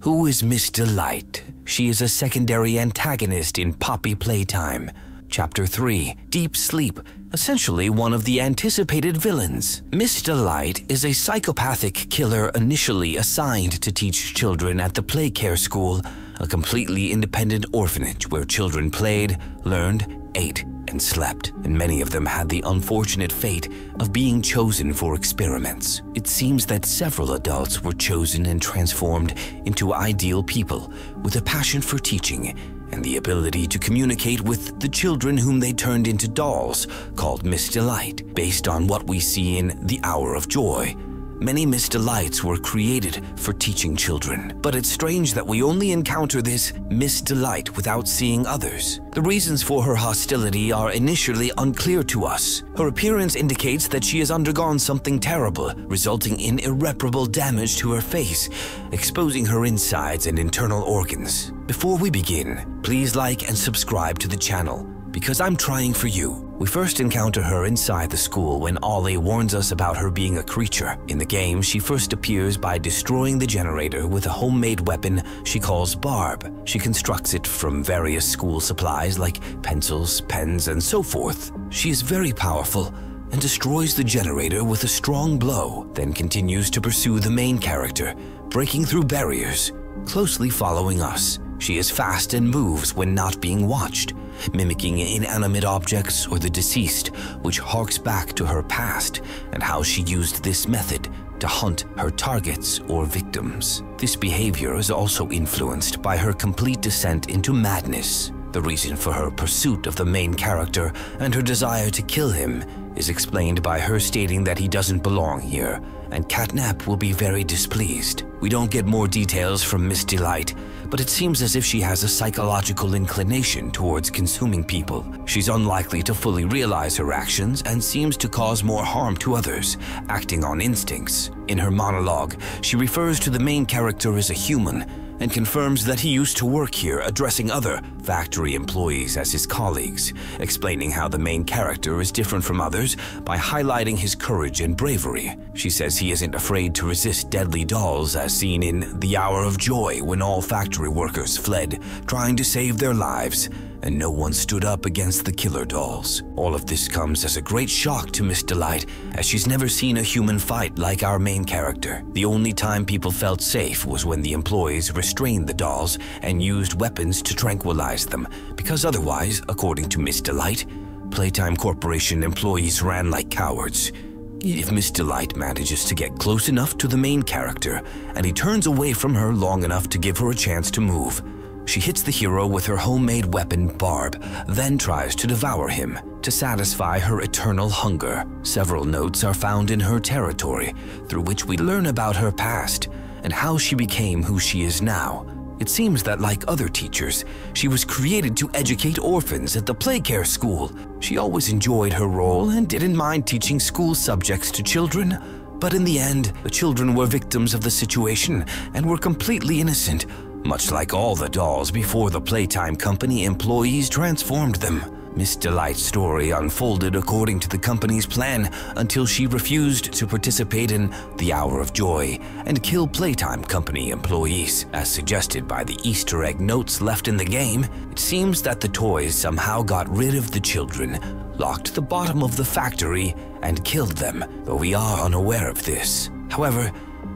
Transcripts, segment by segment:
Who is Miss Delight? She is a secondary antagonist in Poppy Playtime. Chapter 3, Deep Sleep, essentially one of the anticipated villains. Miss Delight is a psychopathic killer initially assigned to teach children at the Playcare School, a completely independent orphanage where children played, learned, ate, and slept, and many of them had the unfortunate fate of being chosen for experiments. It seems that several adults were chosen and transformed into ideal people with a passion for teaching and the ability to communicate with the children whom they turned into dolls called Miss Delight, based on what we see in The Hour of Joy. Many Miss Delights were created for teaching children, but it's strange that we only encounter this Miss Delight without seeing others. The reasons for her hostility are initially unclear to us. Her appearance indicates that she has undergone something terrible, resulting in irreparable damage to her face, exposing her insides and internal organs. Before we begin, please like and subscribe to the channel, because I'm trying for you. We first encounter her inside the school when Ollie warns us about her being a creature. In the game, she first appears by destroying the generator with a homemade weapon she calls Barb. She constructs it from various school supplies like pencils, pens, and so forth. She is very powerful and destroys the generator with a strong blow, then continues to pursue the main character, breaking through barriers, closely following us. She is fast and moves when not being watched, mimicking inanimate objects or the deceased, which harks back to her past and how she used this method to hunt her targets or victims. This behavior is also influenced by her complete descent into madness. The reason for her pursuit of the main character and her desire to kill him is explained by her stating that he doesn't belong here, and Catnap will be very displeased. We don't get more details from Miss Delight, but it seems as if she has a psychological inclination towards consuming people. She's unlikely to fully realize her actions and seems to cause more harm to others, acting on instincts. In her monologue, she refers to the main character as a human and confirms that he used to work here, addressing other factory employees as his colleagues, explaining how the main character is different from others by highlighting his courage and bravery. She says he isn't afraid to resist deadly dolls as seen in The Hour of Joy when all factory workers fled, trying to save their lives, and no one stood up against the killer dolls. All of this comes as a great shock to Miss Delight, as she's never seen a human fight like our main character. The only time people felt safe was when the employees restrained the dolls and used weapons to tranquilize them, because otherwise, according to Miss Delight, Playtime Corporation employees ran like cowards. If Miss Delight manages to get close enough to the main character, and he turns away from her long enough to give her a chance to move, she hits the hero with her homemade weapon, Barb, then tries to devour him to satisfy her eternal hunger. Several notes are found in her territory, through which we learn about her past and how she became who she is now. It seems that, like other teachers, she was created to educate orphans at the Playcare School. She always enjoyed her role and didn't mind teaching school subjects to children. But in the end, the children were victims of the situation and were completely innocent, much like all the dolls before the Playtime Company employees transformed them. Miss Delight's story unfolded according to the company's plan until she refused to participate in The Hour of Joy and kill Playtime Company employees. As suggested by the Easter egg notes left in the game, it seems that the toys somehow got rid of the children, locked the bottom of the factory, and killed them, though we are unaware of this. However,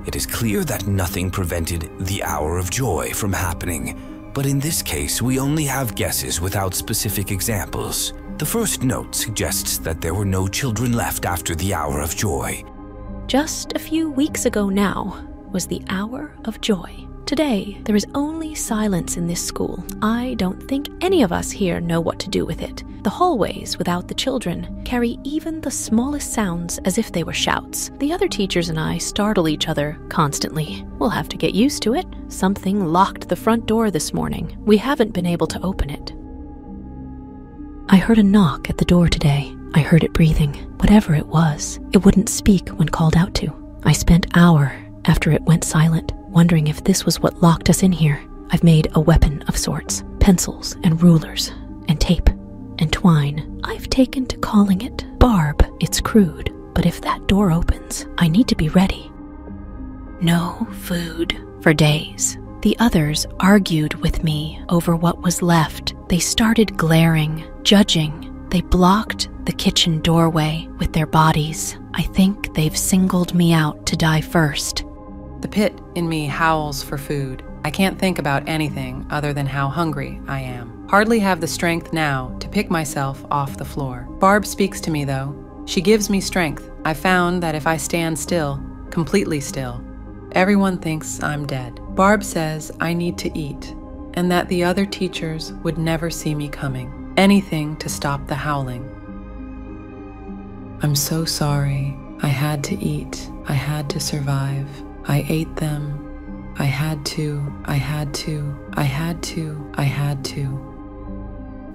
it is clear that nothing prevented The Hour of Joy from happening. But in this case, we only have guesses without specific examples. The first note suggests that there were no children left after the Hour of Joy. Just a few weeks ago now was the Hour of Joy. Today, there is only silence in this school. I don't think any of us here know what to do with it. The hallways, without the children, carry even the smallest sounds as if they were shouts. The other teachers and I startle each other constantly. We'll have to get used to it. Something locked the front door this morning. We haven't been able to open it. I heard a knock at the door today. I heard it breathing. Whatever it was, it wouldn't speak when called out to. I spent an hour after it went silent, wondering if this was what locked us in here. I've made a weapon of sorts, pencils and rulers and tape and twine. I've taken to calling it Barb. It's crude, but if that door opens, I need to be ready. No food for days. The others argued with me over what was left. They started glaring, judging. They blocked the kitchen doorway with their bodies. I think they've singled me out to die first. The pit in me howls for food. I can't think about anything other than how hungry I am. Hardly have the strength now to pick myself off the floor. Barb speaks to me though. She gives me strength. I found that if I stand still, completely still, everyone thinks I'm dead. Barb says I need to eat, and that the other teachers would never see me coming. Anything to stop the howling. I'm so sorry. I had to eat. I had to survive. I ate them. I had to.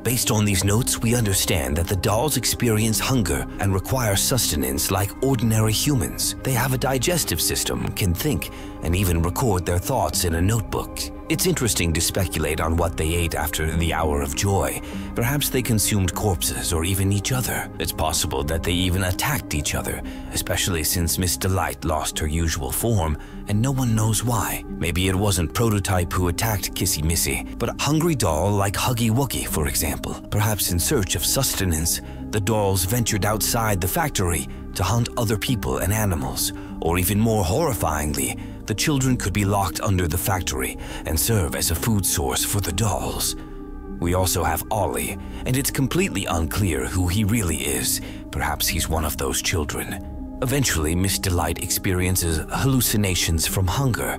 Based on these notes, we understand that the dolls experience hunger and require sustenance like ordinary humans. They have a digestive system, can think, and even record their thoughts in a notebook. It's interesting to speculate on what they ate after the hour of joy. Perhaps they consumed corpses or even each other. It's possible that they even attacked each other, especially since Miss Delight lost her usual form, and no one knows why. Maybe it wasn't Prototype who attacked Kissy Missy, but a hungry doll like Huggy Wuggy, for example. Perhaps in search of sustenance, the dolls ventured outside the factory to hunt other people and animals, or even more horrifyingly, the children could be locked under the factory and serve as a food source for the dolls. We also have Ollie, and it's completely unclear who he really is. Perhaps he's one of those children. Eventually, Miss Delight experiences hallucinations from hunger.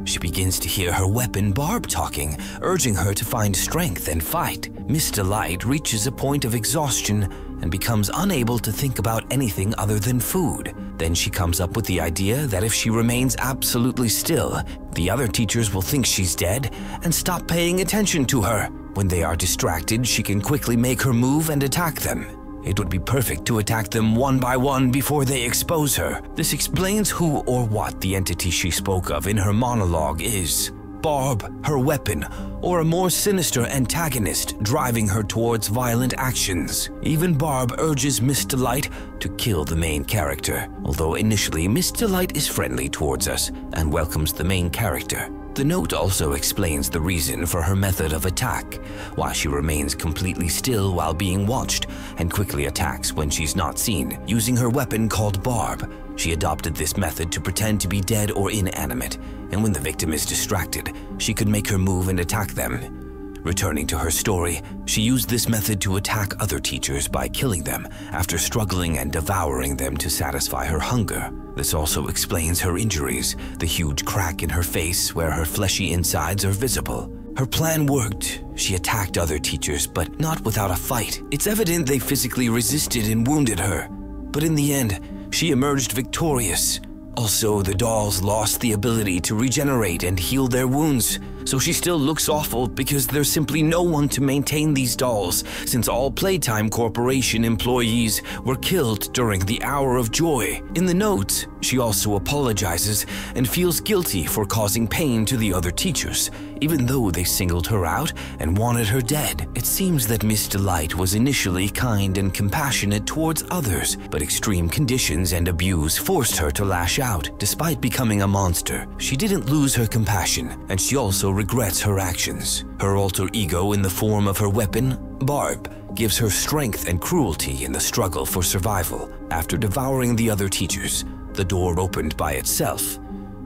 She begins to hear her weapon Barb talking, urging her to find strength and fight. Miss Delight reaches a point of exhaustion and becomes unable to think about anything other than food. Then she comes up with the idea that if she remains absolutely still, the other teachers will think she's dead and stop paying attention to her. When they are distracted, she can quickly make her move and attack them. It would be perfect to attack them one by one before they expose her. This explains who or what the entity she spoke of in her monologue is. Barb, her weapon, or a more sinister antagonist driving her towards violent actions. Even Barb urges Miss Delight to kill the main character, although initially Miss Delight is friendly towards us and welcomes the main character. The note also explains the reason for her method of attack, why she remains completely still while being watched and quickly attacks when she's not seen, using her weapon called Barb. She adopted this method to pretend to be dead or inanimate, and when the victim is distracted, she could make her move and attack them. Returning to her story, she used this method to attack other teachers by killing them after struggling and devouring them to satisfy her hunger. This also explains her injuries, the huge crack in her face where her fleshy insides are visible. Her plan worked. She attacked other teachers, but not without a fight. It's evident they physically resisted and wounded her, but in the end, she emerged victorious. Also, the dolls lost the ability to regenerate and heal their wounds, so she still looks awful because there's simply no one to maintain these dolls since all Playtime Corporation employees were killed during the hour of joy. In the notes, she also apologizes and feels guilty for causing pain to the other teachers, even though they singled her out and wanted her dead. It seems that Miss Delight was initially kind and compassionate towards others, but extreme conditions and abuse forced her to lash out. Despite becoming a monster, she didn't lose her compassion, and she also regrets her actions. Her alter ego in the form of her weapon, Barb, gives her strength and cruelty in the struggle for survival. After devouring the other teachers, the door opened by itself,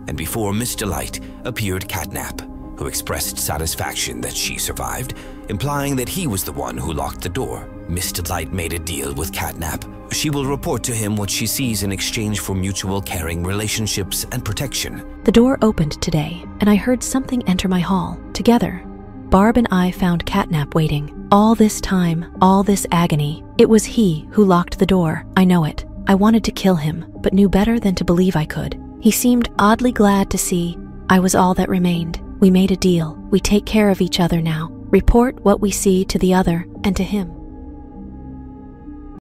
and before Miss Delight appeared Catnap, who expressed satisfaction that she survived, implying that he was the one who locked the door. Miss Delight made a deal with Catnap. She will report to him what she sees in exchange for mutual caring relationships and protection. The door opened today, and I heard something enter my hall. Together, Barb and I found Catnap waiting. All this time, all this agony, it was he who locked the door. I know it. I wanted to kill him, but knew better than to believe I could. He seemed oddly glad to see I was all that remained. We made a deal. We take care of each other now. Report what we see to the other and to him.